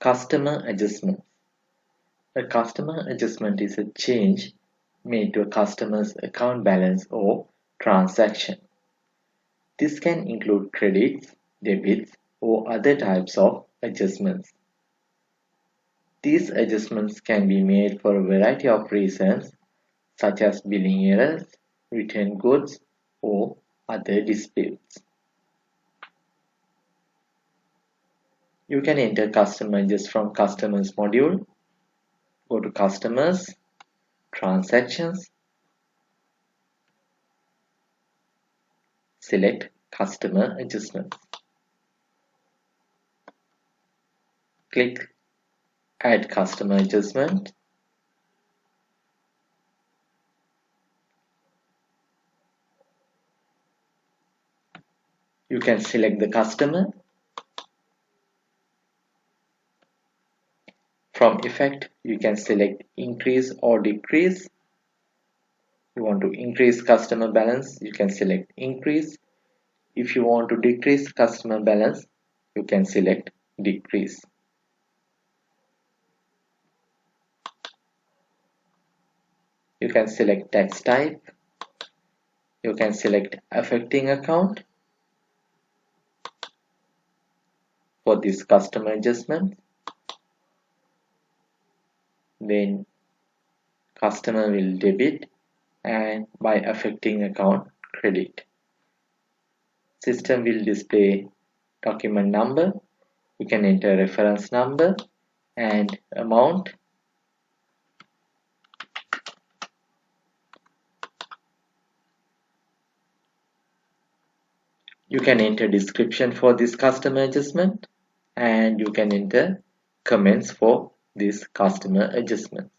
Customer adjustment. A customer adjustment is a change made to a customer's account balance or transaction. This can include credits, debits, or other types of adjustments. These adjustments can be made for a variety of reasons, such as billing errors, return goods, or other disputes. You can enter customer just from Customers module. Go to Customers, Transactions, select Customer Adjustments. Click Add Customer Adjustment. You can select the customer. From Effect, you can select Increase or Decrease. You want to increase customer balance, you can select Increase. If you want to decrease customer balance, you can select Decrease. You can select tax type. You can select affecting account for this customer adjustment. Then customer will debit, and by affecting account, credit. System will display document number. You can enter reference number and amount. You can enter description for this customer adjustment, and you can enter comments for this customer adjustment.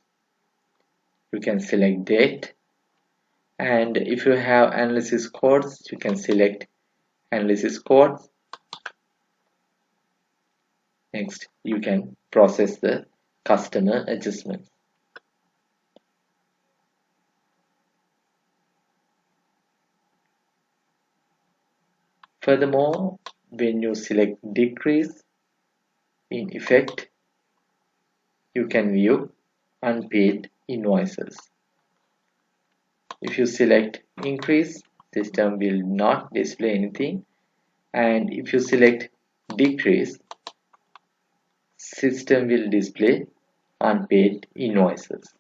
You can select date, and if you have analysis codes, you can select analysis codes. Next, you can process the customer adjustment. Furthermore, when you select decrease in Effect, you can view unpaid invoices. If you select increase, system will not display anything, and if you select decrease, system will display unpaid invoices.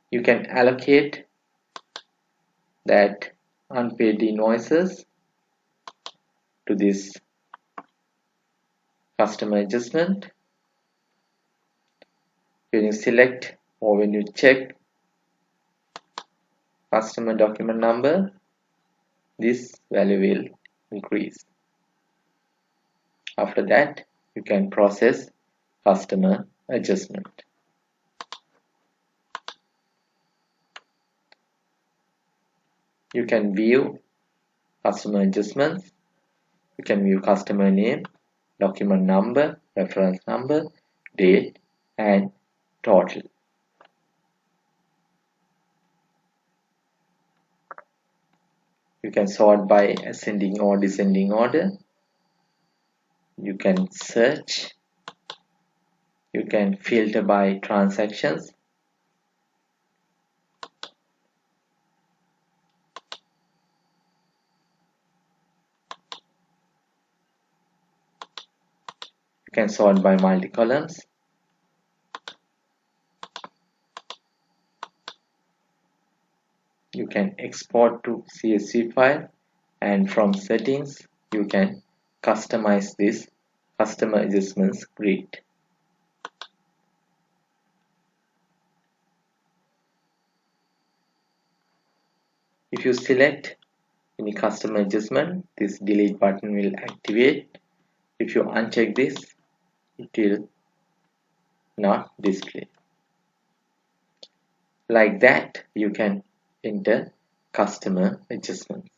You can allocate that unpaid invoices to this customer adjustment. When you select or when you check customer document number, this value will increase. After that, you can process customer adjustment. You can view customer adjustments. You can view customer name, document number, reference number, date, and total. You can sort by ascending or descending order. You can search. You can filter by transactions. You can sort by multi-columns. You can export to CSV file, and from settings you can customize this customer adjustments grid. If you select any customer adjustment, this delete button will activate. If you uncheck this, it will not display. Like that, you can enter customer adjustments.